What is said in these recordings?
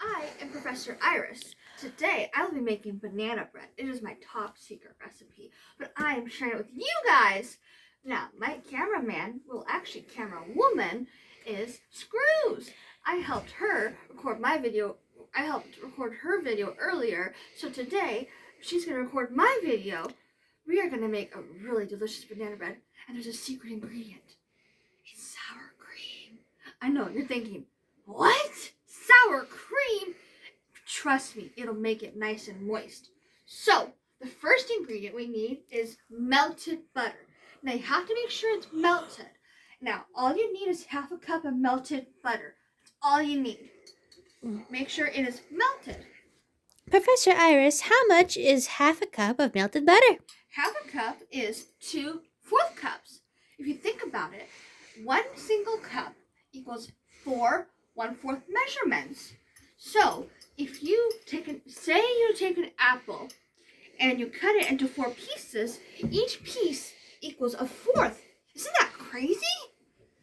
I am Professor Iris. Today I will be making banana bread. It is my top secret recipe, but I am sharing it with you guys. Now, my cameraman, well actually camera woman, is Screws. I helped her record my video. I helped record her video earlier, so today she's going to record my video. We are going to make a really delicious banana bread, and there's a secret ingredient. It's sour cream. I know, you're thinking, what? Sour cream? Trust me, it'll make it nice and moist. So, the first ingredient we need is melted butter. Now, you have to make sure it's melted. Now, all you need is half a cup of melted butter. That's all you need. Make sure it is melted. Professor Iris, how much is half a cup of melted butter? Half a cup is 2/4 cups. If you think about it, one single cup equals 4 1/4 measurements. So, if you take an apple and you cut it into 4 pieces, each piece equals a fourth. Isn't that crazy?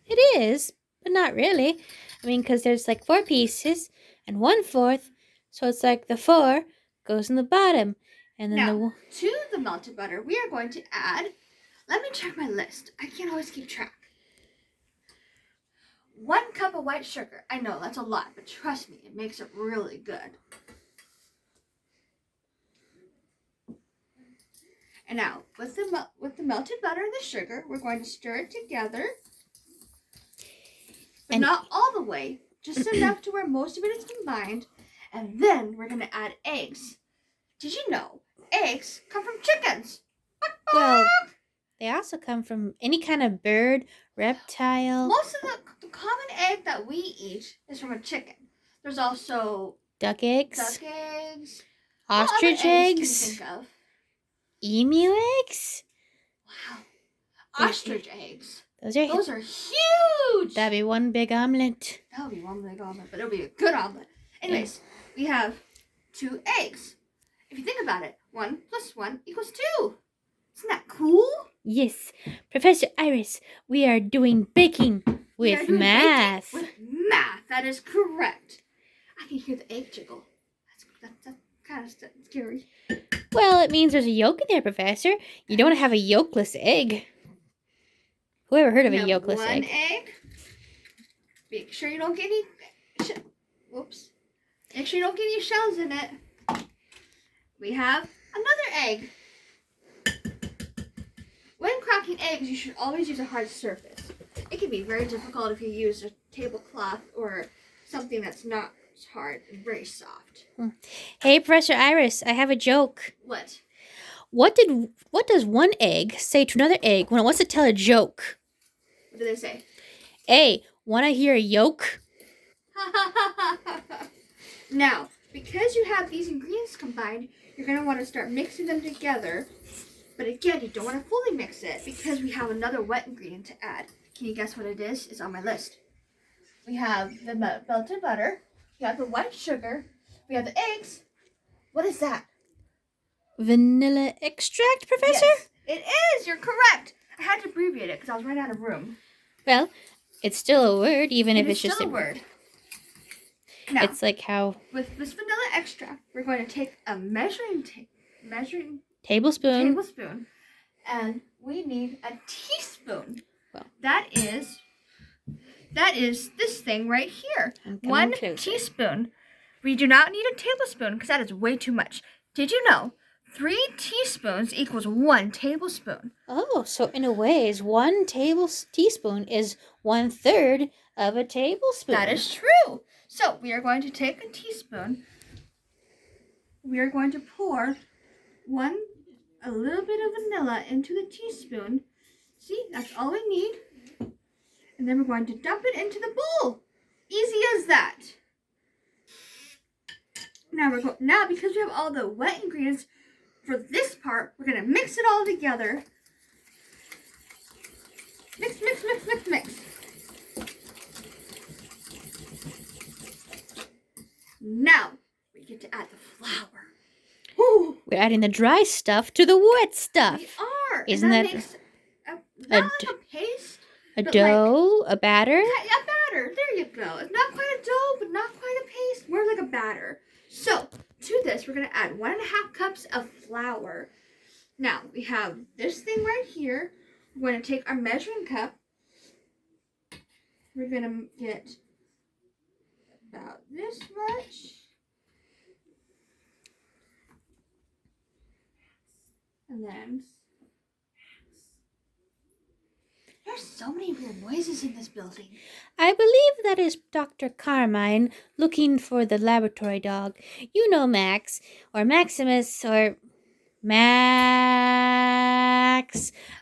It is, but not really. I mean, because there's like 4 pieces and 1/4, so it's like the 4 goes in the bottom. And then now, to the melted butter, we are going to add, let me check my list. I can't always keep track. 1 cup of white sugar. I know, that's a lot, but trust me, it makes it really good. And now, with the melted butter and the sugar, we're going to stir it together. But not all the way, just enough to where most of it is combined. And then we're going to add eggs. Did you know eggs come from chickens? Well, they also come from any kind of bird, reptile. Most of the common egg that we eat is from a chicken. There's also duck eggs, eggs ostrich eggs, can you think of? Emu eggs. Wow, ostrich eggs. Those are huge. That'd be one big omelet. That would be one big omelet, but it'll be a good omelet. Anyways, we have 2 eggs. If you think about it, 1 + 1 = 2. Isn't that cool? Yes. Professor Iris, we are doing baking with math. With math, that is correct. I can hear the egg jiggle. That's kind of scary. Well, it means there's a yolk in there, Professor. You don't have a yolkless egg. Who ever heard of a yolkless egg? 1 egg. Make sure you don't get any... Whoops. Make sure you don't get any shells in it. We have another egg. When cracking eggs, you should always use a hard surface. It can be very difficult if you use a tablecloth or something that's not hard and very soft. Hey, Professor Iris, I have a joke. What? What does one egg say to another egg when it wants to tell a joke? What do they say? Hey, want to hear a yolk? Now, because you have these ingredients combined, you're going to want to start mixing them together. But again, you don't want to fully mix it because we have another wet ingredient to add. Can you guess what it is? It's on my list. We have the melted butter. We have the white sugar. We have the eggs. What is that? Vanilla extract, Professor? Yes, it is. You're correct. I had to abbreviate it because I was running out of room. Well, it's still a word, even if it's just a word. Now, it's like how... with this vanilla extract, we're going to take a measuring tablespoon, and we need a teaspoon. Well, that is this thing right here. 1 teaspoon. We do not need a tablespoon because that is way too much. Did you know 3 teaspoons equals 1 tablespoon? Oh, so in a way, 1 teaspoon is 1/3 of a tablespoon. That is true. So we are going to take a teaspoon. We are going to pour a little bit of vanilla into the teaspoon. See, that's all we need. And then we're going to dump it into the bowl. Easy as that. Now because we have all the wet ingredients for this part, we're going to mix it all together. Mix, mix, mix, mix, mix. Now we get to add the flour. Ooh. We're adding the dry stuff to the wet stuff. We are. Isn't that makes not like a paste? A dough? A batter? A batter. There you go. It's not quite a dough, but not quite a paste. More like a batter. batter. So to this, we're going to add 1.5 cups of flour. Now, we have this thing right here. We're going to take our measuring cup. We're going to get about this much. And then there's so many weird noises in this building. I believe that is Dr. Carmine looking for the laboratory dog. You know Max, or Maximus, or Max.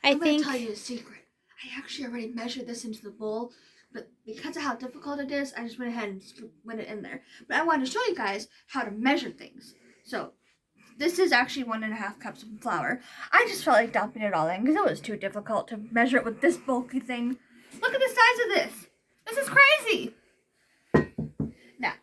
I'm going to tell you a secret. I actually already measured this into the bowl, but because of how difficult it is, I just went ahead and went it in there. But I wanted to show you guys how to measure things. So this is actually 1.5 cups of flour. I just felt like dumping it all in because it was too difficult to measure it with this bulky thing. Look at the size of this. This is crazy. Now,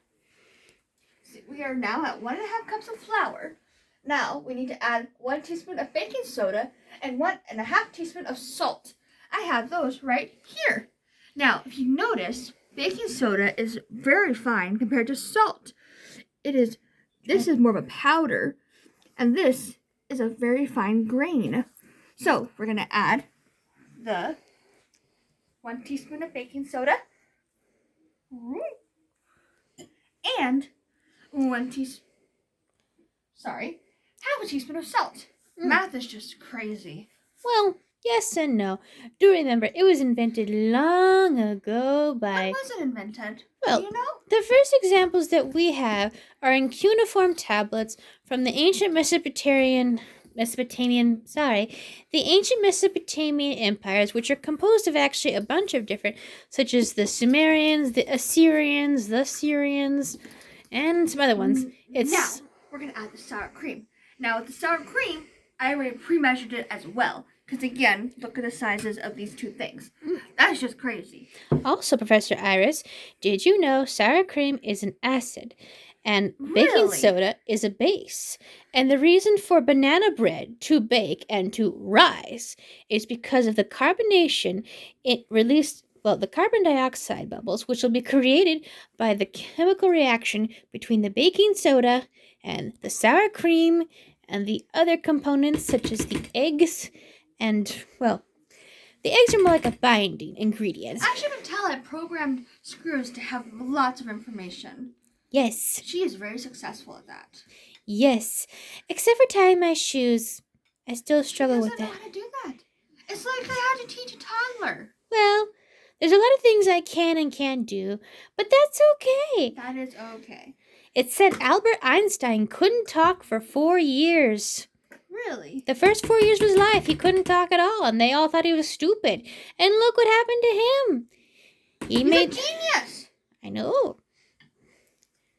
see, we are now at 1.5 cups of flour. Now we need to add 1 teaspoon of baking soda and 1.5 teaspoon of salt. I have those right here. Now, if you notice, baking soda is very fine compared to salt. This is more of a powder. And this is a very fine grain. So we're going to add the 1 teaspoon of baking soda and half a teaspoon of salt. Math is just crazy. Well, yes and no. Do remember, it was invented long ago by... When was it invented? Well, Do you know? The first examples that we have are in cuneiform tablets from the ancient Mesopotamian empires, which are composed of actually a bunch of different, such as the Sumerians, the Assyrians, the Syrians, and some other ones. Now, we're going to add the sour cream. Now, with the sour cream, I already pre-measured it as well. Because again, look at the sizes of these two things. That's just crazy. Also, Professor Iris, did you know sour cream is an acid and baking soda is a base? And the reason for banana bread to bake and to rise is because of the carbonation it released, the carbon dioxide bubbles, which will be created by the chemical reaction between the baking soda and the sour cream and the other components such as the eggs. And, the eggs are more like a binding ingredient. As you can tell, I programmed Screws to have lots of information. Yes. She is very successful at that. Yes. Except for tying my shoes. I still struggle with that. She doesn't know how to do that. It's like I had to teach a toddler. Well, there's a lot of things I can and can't do, but that's okay. That is okay. It said Albert Einstein couldn't talk for 4 years. Really? The first 4 years of his life, he couldn't talk at all, and they all thought he was stupid. And look what happened to him. He's a genius. I know.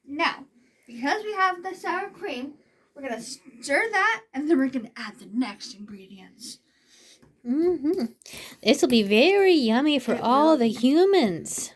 Now, because we have the sour cream, we're going to stir that, and then we're going to add the next ingredients. This will be very yummy for all the humans.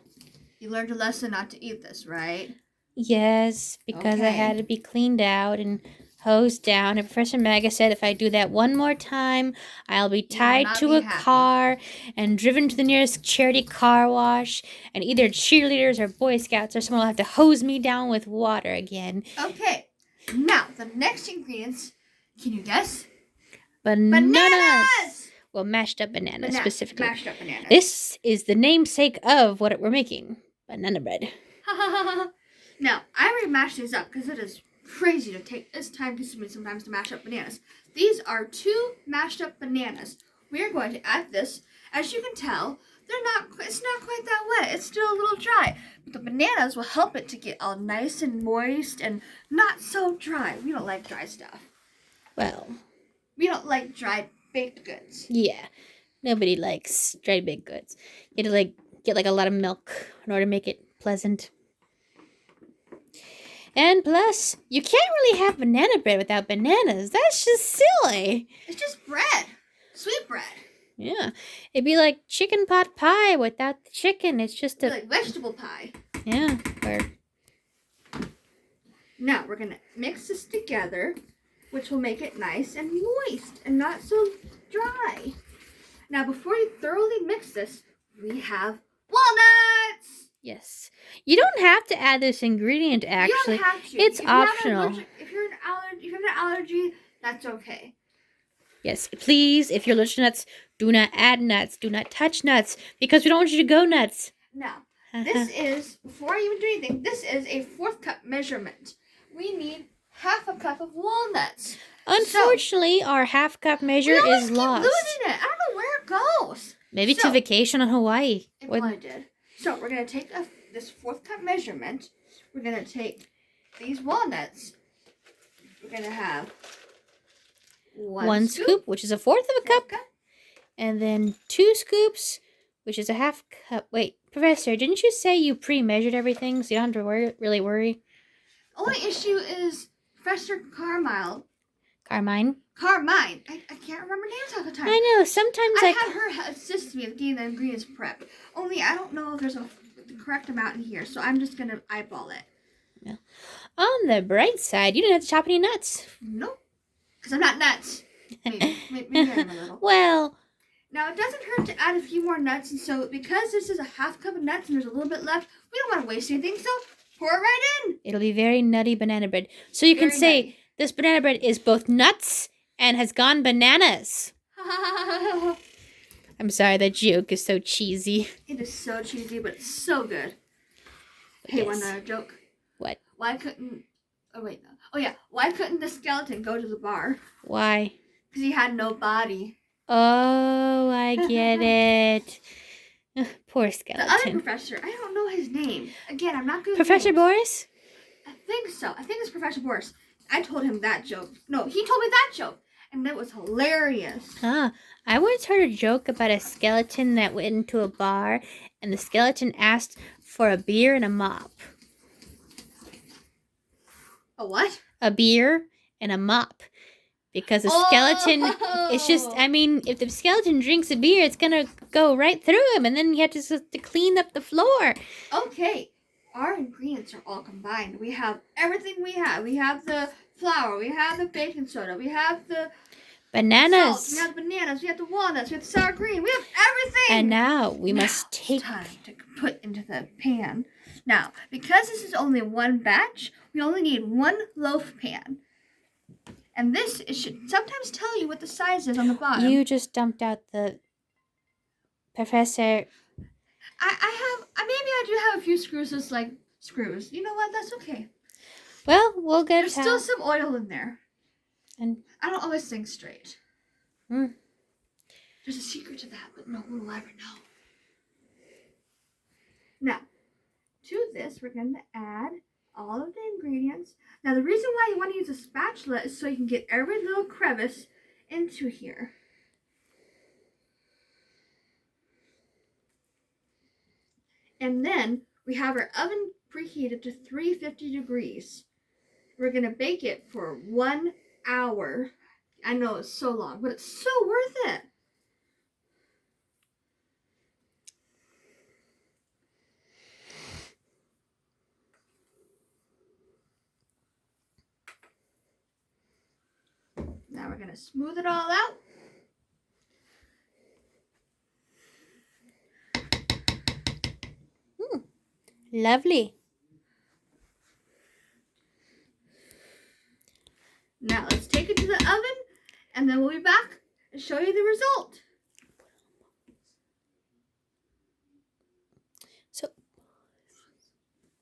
You learned a lesson not to eat this, right? Yes, because I had to be cleaned out and hosed down. And Professor Maga said if I do that one more time, I'll be tied to a car and driven to the nearest charity car wash. And either cheerleaders or Boy Scouts or someone will have to hose me down with water again. Okay. Now, the next ingredients, can you guess? Bananas! Well, mashed up bananas specifically. Mashed up bananas. This is the namesake of what we're making. Banana bread. Now, I already mashed these up because it is crazy to take. It's time consuming sometimes to mash up bananas. These are 2 mashed up bananas. We are going to add this. As you can tell, it's not quite that wet. It's still a little dry. But the bananas will help it to get all nice and moist and not so dry. We don't like dry stuff. Well, we don't like dry baked goods. Yeah. Nobody likes dry baked goods. You have to get a lot of milk in order to make it pleasant. And plus, you can't really have banana bread without bananas. That's just silly. It's just bread. Sweet bread. Yeah. It'd be like chicken pot pie without the chicken. It's just like vegetable pie. Yeah. Now, we're going to mix this together, which will make it nice and moist and not so dry. Now, before you thoroughly mix this, we have walnuts. Yes. You don't have to add this ingredient, actually. You don't have to. It's if optional. If you have an allergy, that's okay. Yes, please, if you're allergic to nuts, do not add nuts. Do not touch nuts because we don't want you to go nuts. Now, this is, before I even do anything, this is a 4th cup measurement. We need half a cup of walnuts. Unfortunately, our half cup measure is lost. Losing it. I don't know where it goes. Maybe to vacation on Hawaii. It probably did. So we're going to take this 4th cup measurement. We're going to take these walnuts. We're going to have one scoop, which is a 4th of a cup. And then 2 scoops, which is a half cup. Wait, Professor, didn't you say you pre-measured everything so you don't have to really worry? The only issue is Professor Carmine. I can't remember names all the time. I know. Sometimes I had her assist me with getting the ingredients prep. Only I don't know if there's the correct amount in here, so I'm just going to eyeball it. Yeah. On the bright side, you didn't have to chop any nuts. Nope. Because I'm not nuts. Maybe I'm a little. Well. Now, it doesn't hurt to add a few more nuts, and so because this is a half cup of nuts and there's a little bit left, we don't want to waste anything, so pour it right in. It'll be very nutty banana bread. So you can say nutty. This banana bread is both nuts and has gone bananas. I'm sorry, that joke is so cheesy. It is so cheesy, but it's so good. Hey, one other joke. What? Why couldn't... Oh, wait, no. Oh, yeah. Why couldn't the skeleton go to the bar? Why? Because he had no body. Oh, I get it. Poor skeleton. The other professor, I don't know his name. Again, I'm not good with Professor names. Boris? I think so. I think it's Professor Boris. I told him that joke. No, he told me that joke. And that was hilarious. I once heard a joke about a skeleton that went into a bar and the skeleton asked for a beer and a mop. A what? A beer and a mop. Because the skeleton, it's just, I mean, if the skeleton drinks a beer, it's going to go right through him. And then you have to clean up the floor. Okay. Our ingredients are all combined. We have everything we have. We have the flour. We have the baking soda. We have the bananas. Salt, we have the bananas. We have the walnuts. We have the sour cream. We have everything. And now we must take... It's time to put into the pan. Now, because this is only one batch, we only need 1 loaf pan. And this, it should sometimes tell you what the size is on the bottom. You just dumped out the... Professor... Maybe I do have a few screws that's like screws. You know what? That's okay. Well, we'll get There's still some oil in there. And I don't always think straight. There's a secret to that, but no one will ever know. Now, to this, we're going to add all of the ingredients. Now, the reason why you want to use a spatula is so you can get every little crevice into here. And then we have our oven preheated to 350 degrees. We're going to bake it for 1 hour. I know it's so long, but it's so worth it. Now we're going to smooth it all out. Lovely. Now let's take it to the oven and then we'll be back and show you the result.